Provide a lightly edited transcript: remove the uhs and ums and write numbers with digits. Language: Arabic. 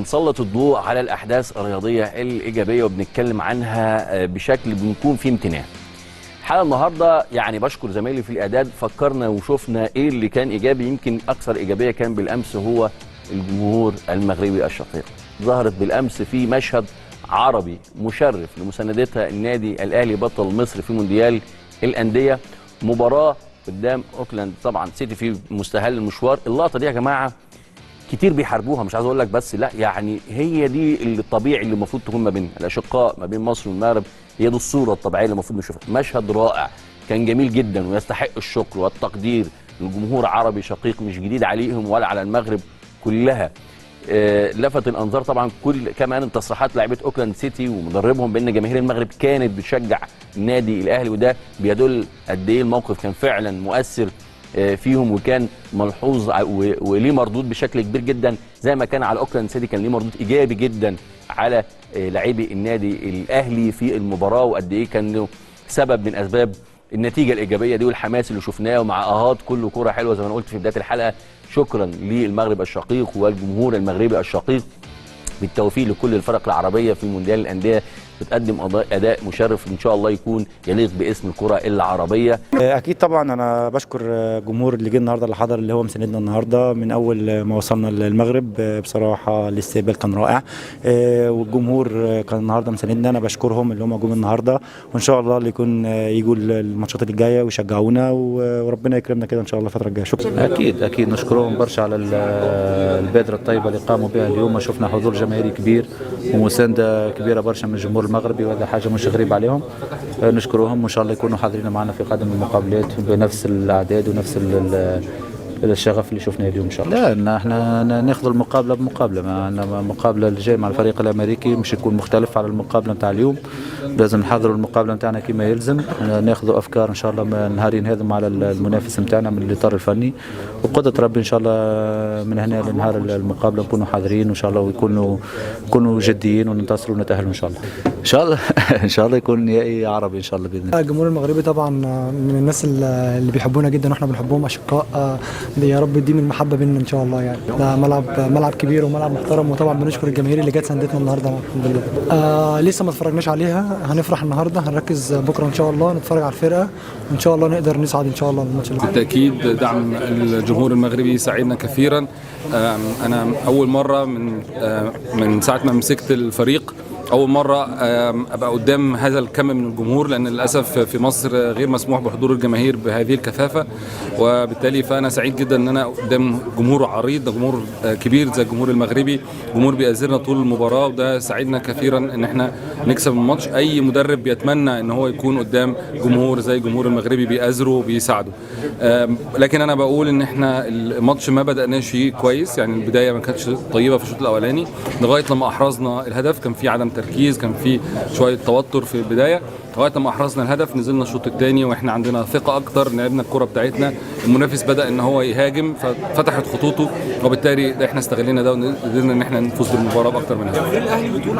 بنسلط الضوء على الأحداث الرياضية الإيجابية وبنتكلم عنها بشكل بنكون فيه امتنان. الحلقة النهاردة يعني بشكر زمايلي في الإعداد، فكرنا وشفنا إيه اللي كان إيجابي. يمكن أكثر إيجابية كان بالأمس هو الجمهور المغربي الشقيق. ظهرت بالأمس في مشهد عربي مشرف لمساندتها النادي الأهلي بطل مصر في مونديال الأندية، مباراة قدام اوكلاند طبعا سيتي في مستهل المشوار. اللقطه دي يا جماعه كتير بيحاربوها، مش عايز اقول لك بس لا، يعني هي دي الطبيعي اللي المفروض تكون ما بين الاشقاء، ما بين مصر والمغرب. هي دي الصوره الطبيعيه اللي المفروض نشوفها. مشهد رائع كان جميل جدا ويستحق الشكر والتقدير. الجمهور عربي شقيق مش جديد عليهم ولا على المغرب كلها. لفت الانظار طبعا كمان تصريحات لاعيبه اوكلاند سيتي ومدربهم بان جماهير المغرب كانت بتشجع النادي الاهلي، وده بيدل قد ايه الموقف كان فعلا مؤثر فيهم وكان ملحوظ وليه مردود بشكل كبير جدا. زي ما كان على اوكلاند سيتي كان ليه مردود ايجابي جدا على لاعبي النادي الاهلي في المباراه، وقد ايه كان سبب من اسباب النتيجه الايجابيه دي والحماس اللي شفناه. ومع اهات كله كوره حلوه زي ما انا قلت في بدايه الحلقه. شكرا للمغرب الشقيق والجمهور المغربي الشقيق. بالتوفيق لكل الفرق العربيه في مونديال الانديه، بتقدم اداء مشرف ان شاء الله يكون يليق باسم الكره العربيه. اكيد طبعا انا بشكر الجمهور اللي جه النهارده، اللي حضر، اللي هو مساندنا النهارده من اول ما وصلنا المغرب. بصراحه الاستقبال كان رائع، والجمهور كان النهارده مساندنا. انا بشكرهم اللي هم جم النهارده، وان شاء الله اللي يكون يجوا الماتشات اللي جايه ويشجعونا، وربنا يكرمنا كده ان شاء الله الفتره الجايه. شكرا. اكيد نشكرهم برشا على البادره الطيبه اللي قاموا بها اليوم. شفنا حضور جماهيري كبير ومسانده كبيره برشا من الجمهور المغربي، وهذا حاجه مش غريب عليهم. نشكرهم وان شاء الله يكونوا حاضرين معنا في قادم المقابلات بنفس الاعداد ونفس الشغف اللي شفناه اليوم ان شاء الله. لا احنا ناخذ المقابله بمقابله، معنا المقابله اللي جاي مع الفريق الامريكي مش يكون مختلف على المقابله نتاع اليوم. لازم نحضروا المقابله نتاعنا كما يلزم، ناخذوا افكار ان شاء الله نهارين هذم على المنافس نتاعنا من الاطار الفني، وبقدره ربي ان شاء الله من هنا لنهار المقابله نكونوا حاضرين وان شاء الله ويكونوا جديين وننتصروا ونتاهلوا ان شاء الله. ان شاء الله يكون نهائي عربي ان شاء الله باذن الله. الجمهور المغربي طبعا من الناس اللي بيحبونا جدا واحنا بنحبهم، اشقاء. يا رب يديم المحبه بيننا ان شاء الله. يعني ده ملعب كبير وملعب محترم، وطبعا بنشكر الجماهير اللي جت ساندتنا النهارده الحمد لله. لسه ما اتفرجناش عليها، هنفرح النهارده، هنركز بكره ان شاء الله نتفرج على الفرقه وان شاء الله نقدر نصعد ان شاء الله الماتش اللي بالتاكيد. دعم الجمهور المغربي ساعدنا كثيرا. انا اول مره من ساعه ما مسكت الفريق أول مرة أبقى قدام هذا الكم من الجمهور، لأن للأسف في مصر غير مسموح بحضور الجماهير بهذه الكثافة، وبالتالي فأنا سعيد جدا أن أنا قدام جمهور عريض، ده جمهور كبير زي الجمهور المغربي، جمهور بيأزرنا طول المباراة، وده ساعدنا كثيرا أن احنا نكسب الماتش. أي مدرب بيتمنى أن هو يكون قدام جمهور زي الجمهور المغربي بيأزره وبيساعده. لكن أنا بقول أن احنا الماتش ما بدأناش فيه كويس، يعني البداية ما كانتش طيبة في الشوط الأولاني لغاية لما أحرزنا الهدف. كان في عدم تركيز، كان في شويه توتر في البدايه، لغايه ما احرزنا الهدف نزلنا الشوط الثاني واحنا عندنا ثقه اكتر، لعبنا الكره بتاعتنا. المنافس بدا ان هو يهاجم ففتحت خطوطه، وبالتالي احنا استغلينا ده وقدرنا ان احنا نفوز بالمباراه باكتر من هدف.